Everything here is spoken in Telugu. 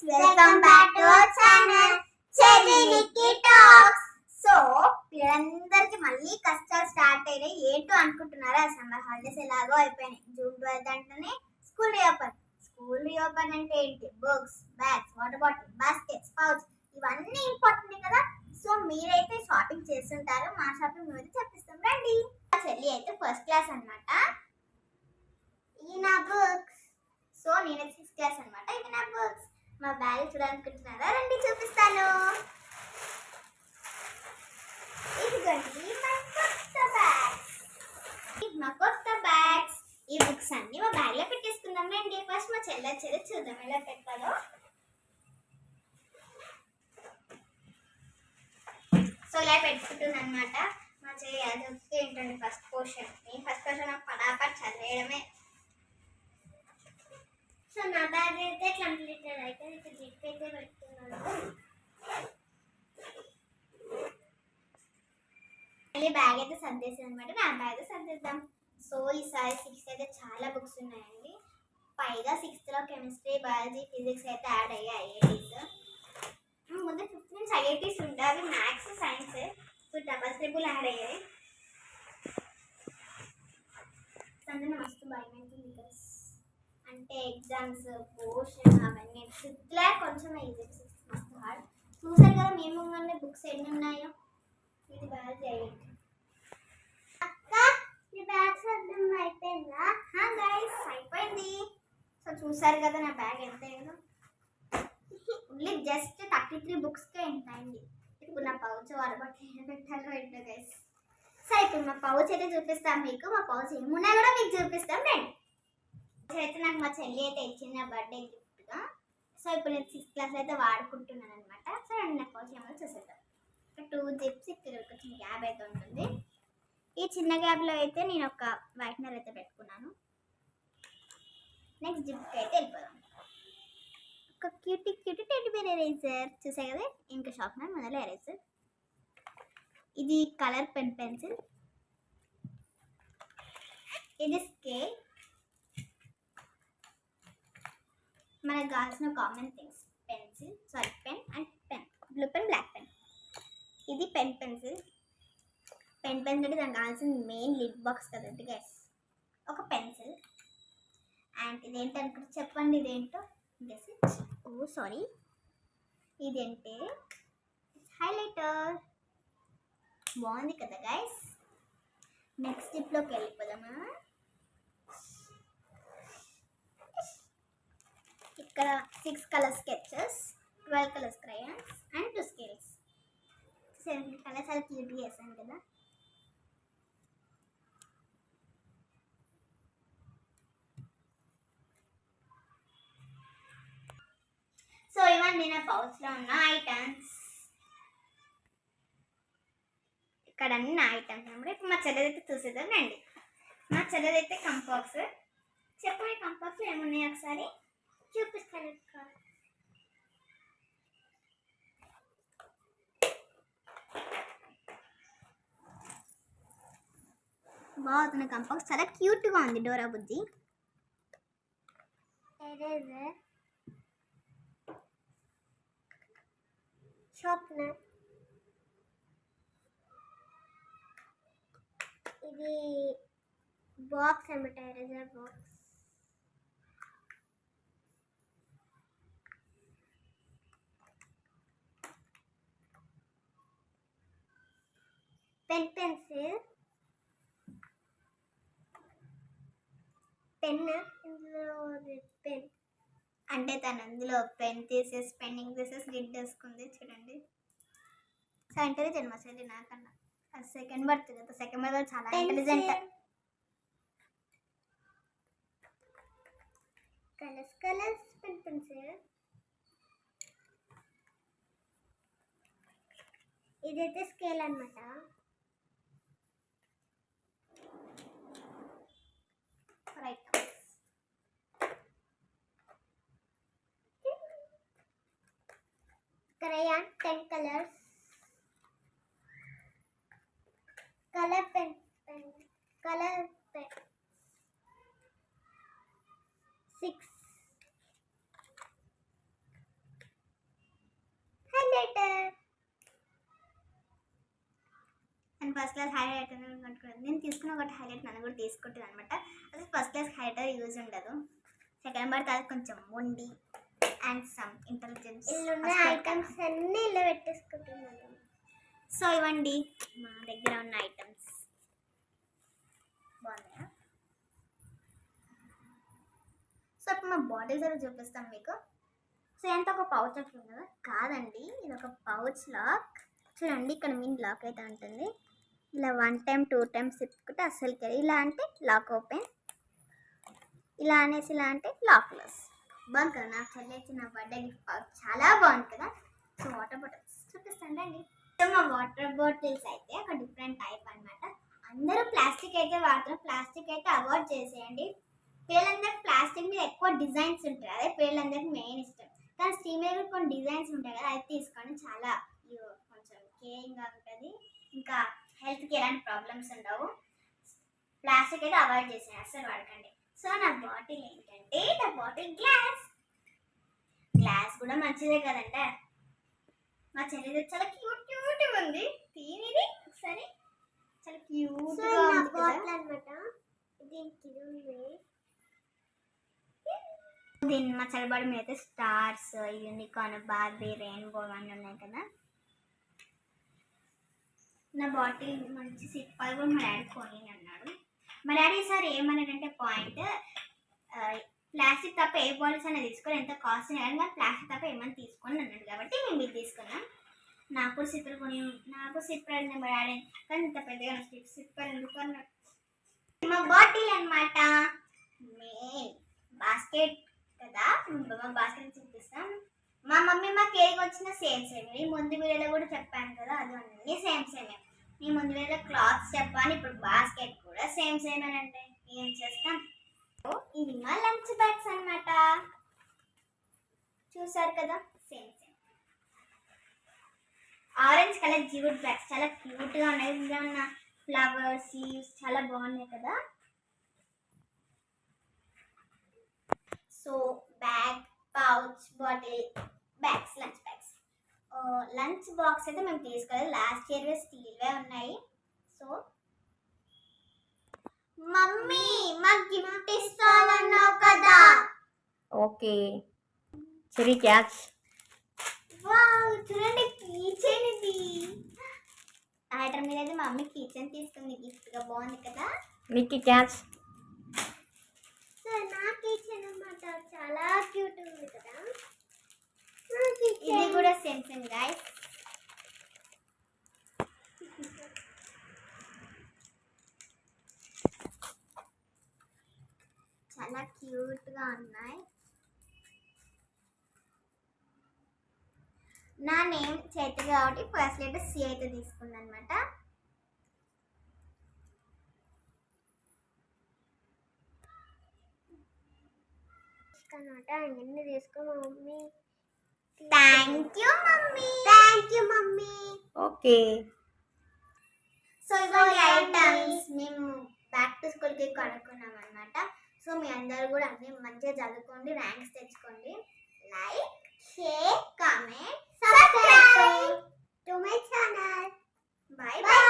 Welcome back to our channel cherry talks. So పిల్లలందరికీ మళ్ళీ కష్టాలు స్టార్ట్ అయినాయి. ఏంటో అనుకుంటున్నారా? సమ్మర్ హాలిడేస్ ఎలాగో అయిపోయినాయి. జూన్ 12 అంటేనే స్కూల్ రీఓపెన్ అంటే ఏంటి? Books, bags, water bottle, baskets, pouch ఇవన్నీ ఇంపార్టెంట్ కదా. సో మీరైతే షాపింగ్ చేస్తుంటారు. మా షాపింగ్ మీద చెప్పిస్తాం రండి. మా చెల్లి అయితే ఫస్ట్ క్లాస్ అన్నమాట. ఈ నా బుక్స్. సో నేను 6th క్లాస్ అన్నమాట. ఇవి నా బుక్స్. మా బ్యాగ్ చూడాలనుకుంటున్నారా? రండి చూపిస్తాను. ఇదిగోండి మా కొత్త బ్యాగ్స్. మా కొత్త బ్యాగ్స్. ఈ బుక్స్ అన్ని మా బ్యాగ్ లో పెట్టేసుకుందాం రండి. ఫస్ట్ మా చెల్లి చూద్దాం ఎలా పెట్టాలో. సో ఇలా పెట్టుకుంటుంది అనమాట. మా చెల్లి అది వస్తే ఏంటండి ఫస్ట్ పోర్షన్. నాకు పడాపట్ చదివేయడమే. సో నా బ్యాగ్ అయితే కంప్లీటెడ్ అయితే ఇక్కడ జిప్ అయితే పెట్టుకున్నాను. మళ్ళీ బ్యాగ్ అయితే సర్దేసాను అనమాట. నా బ్యాగ్ సర్దేద్దాం. సో ఈసారి 6th అయితే చాలా బుక్స్ ఉన్నాయండి. పైగా 6th లో కెమిస్ట్రీ, బయాలజీ, ఫిజిక్స్ అయితే యాడ్ అయ్యాయి. ఐఐటీస్ ముందు 5th నుంచి ఐఐటీస్ ఉండాలి. Maths, science double triple add అయ్యాయి. సందన మస్తు భయం అవుతుంది బికాస్ అంటే ఎగ్జామ్స్, పోర్షన్ అవన్నీ. 5th కొంచెం ఈజీ, 6th మస్తు హార్డ్. చూసారు కదా మేము ముందు బుక్స్ ఎన్ని ఉన్నాయో. ఇది బయాలజీ ఐఐటీ. అక్క ఈ బ్యాగ్స్ అర్థం అయిపోయిందా? గైస్ అయిపోయింది. సో చూసారు కదా నా బ్యాగ్ ఎంత అయిందో. ఓన్లీ జస్ట్ 33 బుక్స్కే ఎంత అయింది. ఇప్పుడు నా పౌచ్ వాడబట్టి ఏం పెట్టాలో ఏంటో గైస్. సో ఇప్పుడు మా పౌచ్ అయితే చూపిస్తాం మీకు. మా పౌచ్ ఏమున్నా కూడా మీకు చూపిస్తాం రండి. అయితే నాకు మా చెల్లి అయితే ఇచ్చింది నా బర్త్డే గిఫ్ట్గా. సో ఇప్పుడు నేను 6th క్లాస్ అయితే వాడుకుంటున్నాను అనమాట. సో రండి నా పౌచ్ ఏమో చూసేద్దాం. 2 జిప్స్ ఇక్కడ ఒక చిన్న గ్యాప్ అయితే ఉంటుంది. ఈ చిన్న గ్యాప్లో అయితే నేను ఒక వైట్నర్ అయితే పెట్టుకున్నాను. నెక్స్ట్ జిప్కి అయితే వెళ్ళిపోదాం. ఒక క్యూటీ టెడ్డీ బేర్ ఎరేజర్ చూసే కదా, ఇంకా షార్ప్నర్ మొదలు ఎరేజర్. ఇది కలర్ పెన్సిల్. ఇది స్కేల్. మనకు కావాల్సిన common things pen and pen, blue pen, black pen. ఇది పెన్సిల్ అంటే దానికి కావాల్సిన మెయిన్ లిడ్ బాక్స్ కదండి గైస్. ఒక పెన్సిల్. అండ్ ఇదేంటనుకుంటే చెప్పండి ఇదేంటో. సారీ ఇదేంటే హైలైటర్. బాగుంది కదా గైస్. నెక్స్ట్ స్టెప్లోకి వెళ్ళిపోదామా. ఇక్కడ 6 colour sketches, 12 colours crayons and 2 scales. 7 colours చాలా క్యూట్గా వేసాను కదా. సో ఇవన్నీ నా పౌచ్లో ఉన్న ఐటమ్స్. ఇక్కడ అన్ని ఐటమ్స్ అన్నమాట. ఇప్పుడు మా చెల్లెదైతే చూసేద్దాం రండి. మా చెల్లెదైతే కంపాక్స్. చెప్పండి కంపాక్స్లో ఏమున్నాయి ఒకసారి చూపిస్తాను. బాగుంది కంపాక్స్, చాలా క్యూట్గా ఉంది. డోరా బుజ్జి. ఎరేజర్, షార్ప్నర్, ఇది బాక్స్ అన్నమాట. Eraser box. Pencil, pen. ఇందులో పెన్ అంటే తను అందులో పెన్ తీసేసి పెన్నింగ్ తీసేసి గిడ్ వేసుకుంది చూడండి. సో ఇంటెలిజెంట్ మా చెల్లి నాకన్నా. సెకండ్ బర్త్ కదా, సెకండ్ బర్త్ చాలా ఇంటెలిజెంట్. Colours pencil. ఇదైతే స్కేల్ అన్నమాట. crayon 10 colors, color pen, color pen 6, first class highlighter కొనుక్కున్నాను. నేను తీసుకున్న ఒకటి హైలైట్ నన్ను కూడా తీసుకుంటుంది అనమాట. అది ఫస్ట్ క్లాస్ హైలైటర్ యూజ్ ఉండదు. సెకండ్ పడితే అది కొంచెం మొండి అండ్ సమ్ ఇంటెలిజెన్స్. ఇల్లున్న ఐటమ్స్ అన్నీ ఇలా పెట్టేసుకుంటున్నాను. సో ఇవ్వండి మా దగ్గర ఉన్న ఐటమ్స్. బాగున్నాయా? సో ఇప్పుడు మా బాటిల్స్ అయితే చూపిస్తాం మీకు. సో ఎంత ఒక పౌచ్ అట్లా కదా? కాదండి, ఇది ఒక పౌచ్ లాక్. చూడండి ఇక్కడ మీన్ లాక్ అయితే ఉంటుంది. ఇలా 1 time 2 times తిప్పుకుంటే అస్సలు ఇలా అంటే లాక్ ఓపెన్, ఇలా అనేసి ఇలా అంటే లాక్ క్లోజ్. బాగుంది కదా? నాకు చెల్లి ఇచ్చిన బర్త్డే గిఫ్ట్ పౌచ్ చాలా బాగుంది కదా. సో వాటర్ బాటిల్స్ చూపిస్తాను అండి. సో మా వాటర్ బాటిల్స్ అయితే ఒక డిఫరెంట్ టైప్ అనమాట. అందరూ ప్లాస్టిక్ అయితే వాడతారు. ప్లాస్టిక్ అయితే అవాయిడ్ చేసేయండి. పిల్లలందరికీ ప్లాస్టిక్ మీద ఎక్కువ డిజైన్స్ ఉంటాయి, అదే పిల్లలందరికీ మెయిన్ ఇష్టం. కానీ స్టీల్ మీద కొన్ని డిజైన్స్ ఉంటాయి కదా, అది తీసుకొని చాలా కొంచెం కేరింగ్గా ఉంటుంది. ఇంకా హెల్త్కి ఎలాంటి ప్రాబ్లమ్స్ ఉండవు. ప్లాస్టిక్ అయితే అవాయిడ్ చేసేయండి, అస్సలు వాడకండి. సో నా బాటిల్ ఏంటంటే, నా బాటిల్ గ్లాస్ కూడా మంచిదే కదండి. మా చెల్లి చాలా క్యూట్ క్యూట్ ఉంది. తీనిది ఒకసారి, చాలా క్యూట్ అనమాట. దీన్ని మా చల్లబడి మీద అయితే స్టార్స్, యూనికార్న్, బార్బీ, రెయిన్బో అన్నీ ఉన్నాయి కదా. నా బాటిల్ మంచి సిప్పాలు కూడా మా డాడీ కొని అన్నాడు. మా డాడీ సార్ ఏమన్నాడంటే పాయింట్, ప్లాస్టిక్ తప్ప ఏ బాటిల్స్ అనేది తీసుకోవాలి, ఎంత కాస్ట్ కానీ ప్లాస్టిక్ తప్ప ఏమైనా తీసుకొని అన్నాడు. కాబట్టి మేము ఇది తీసుకున్నాం. నాకు సిప్పులు కొని, నాకు సిప్పులు అడిగిన మా డాడీ, కానీ ఇంత పెద్దగా సిప్పులు ఎందుకు అన్నాడు. మా బాటిల్ అనమాట. మెయిన్ బాస్కెట్ కదా, బాస్కెట్ చూపిస్తాం. మా మమ్మీ మా కేక్ వచ్చిన సేమ్ ఈ ముందు వీడియోలో కూడా చెప్పాను కదా, అది అన్నీ సేమే. ఈ ముందు వీడియోలో క్లాత్స్ చెప్పాను, ఇప్పుడు బాస్కెట్ కూడా సేమ్ అంటే ఏం చేస్తాం. ఇది మా లంచ్ బ్యాగ్స్ అనమాట. చూసారు కదా, same orange colour jute bags చాలా క్యూట్ గా ఉన్నాయి. ఇందులో ఉన్న ఫ్లవర్స్ లీవ్స్ చాలా బాగున్నాయి కదా. So bag, pouch, bottle, bags, lunch bags. Lunch box అయితే మేము తీసుకోలేదు, లాస్ట్ ఇయర్వే స్టీల్వే ఉన్నాయి. సో మమ్మీ మాకు గిఫ్ట్ ఇస్తానన్నావు కదా. ఓకే సరే క్యాచ్. వావ్ చూడండి, కీచెన్ ఇది. ఆర్డర్ మీద అయితే మా మమ్మీ కీచెన్ తీసుకుంది గిఫ్ట్గా, బాగుంది కదా. మీకు క్యాచ్. సో నా కిచెన్ అన్నమాట, చాలా క్యూట్ ఉంది కదా. ఇది కూడా సేమ్ గైస్. చాలా క్యూట్ గా ఉన్నాయి. నా నేమ్ చైత్ర కాబట్టి ఫస్ట్ లెటర్ సి అయితే తీసుకుంది అనమాట. అన్ని తీసుకో mummy. Thank you mummy. Okay. So ఇవన్నీ ఐటమ్స్ మేము బ్యాక్ టు స్కూల్కి కొనుక్కున్నాం అనమాట. సో మీ అందరూ కూడా అన్ని మంచిగా చదువుకోండి, ర్యాంక్స్ తెచ్చుకోండి. Like, share, comment, subscribe to my channel. By by.